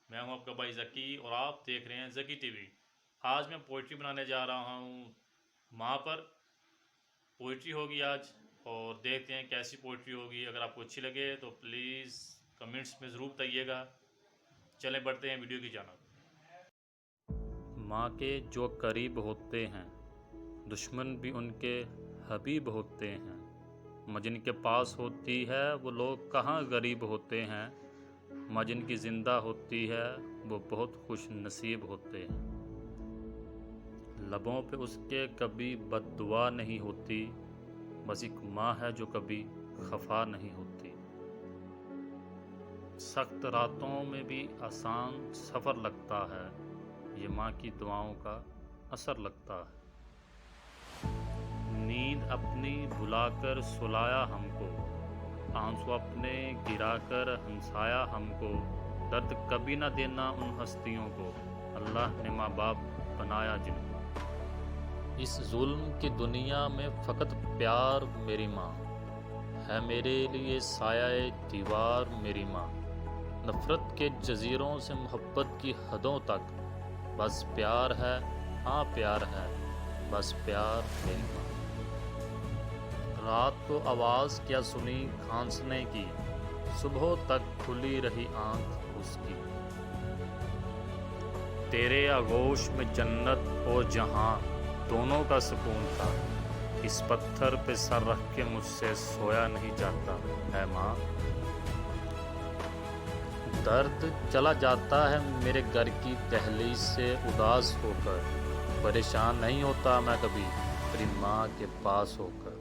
میں ہوں آپ کا بھائی ذکی اور آپ دیکھ رہے ہیں ذکی ٹی وی۔ آج میں پوئٹری بنانے جا رہا ہوں، ماں پر پوئٹری ہوگی آج، اور دیکھتے ہیں کیسی پوئٹری ہوگی۔ اگر آپ کو اچھی لگے تو پلیز کمنٹس میں ضرور بتائیے گا۔ چلیں بڑھتے ہیں ویڈیو کی جانب۔ ماں کے جو قریب ہوتے ہیں دشمن بھی ان کے حبیب ہوتے ہیں، ماں جن کے پاس ہوتی ہے وہ لوگ کہاں غریب ہوتے ہیں، ماں جن کی زندہ ہوتی ہے وہ بہت خوش نصیب ہوتے ہیں۔ لبوں پہ اس کے کبھی بد دعا نہیں ہوتی، بس ایک ماں ہے جو کبھی خفا نہیں ہوتی۔ سخت راتوں میں بھی آسان سفر لگتا ہے، یہ ماں کی دعاؤں کا اثر لگتا ہے۔ نیند اپنی بھلا کر سلایا ہم کو، آنسو اپنے گرا کر ہنسایا ہم کو، درد کبھی نہ دینا ان ہستیوں کو، اللہ نے ماں باپ بنایا جن کو۔ اس ظلم کی دنیا میں فقط پیار میری ماں ہے، میرے لیے سایہ دیوار میری ماں، نفرت کے جزیروں سے محبت کی حدوں تک، بس پیار ہے ہاں پیار ہے، بس پیار میری ماں۔ رات کو آواز کیا سنی کھانسنے کی، صبح تک کھلی رہی آنکھ اس کی۔ تیرے آغوش میں جنت اور جہاں دونوں کا سکون تھا، اس پتھر پہ سر رکھ کے مجھ سے سویا نہیں جاتا ہے ماں۔ درد چلا جاتا ہے میرے گھر کی دہلیز سے اداس ہو کر، پریشان نہیں ہوتا میں کبھی تیری ماں کے پاس ہو کر۔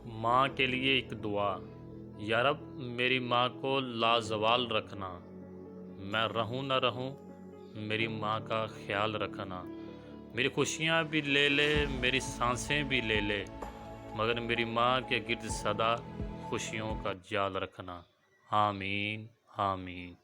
ماں کے لیے ایک دعا، یا رب میری ماں کو لازوال رکھنا، میں رہوں نہ رہوں میری ماں کا خیال رکھنا، میری خوشیاں بھی لے لے میری سانسیں بھی لے لے، مگر میری ماں کے گرد سدا خوشیوں کا جال رکھنا۔ آمین آمین۔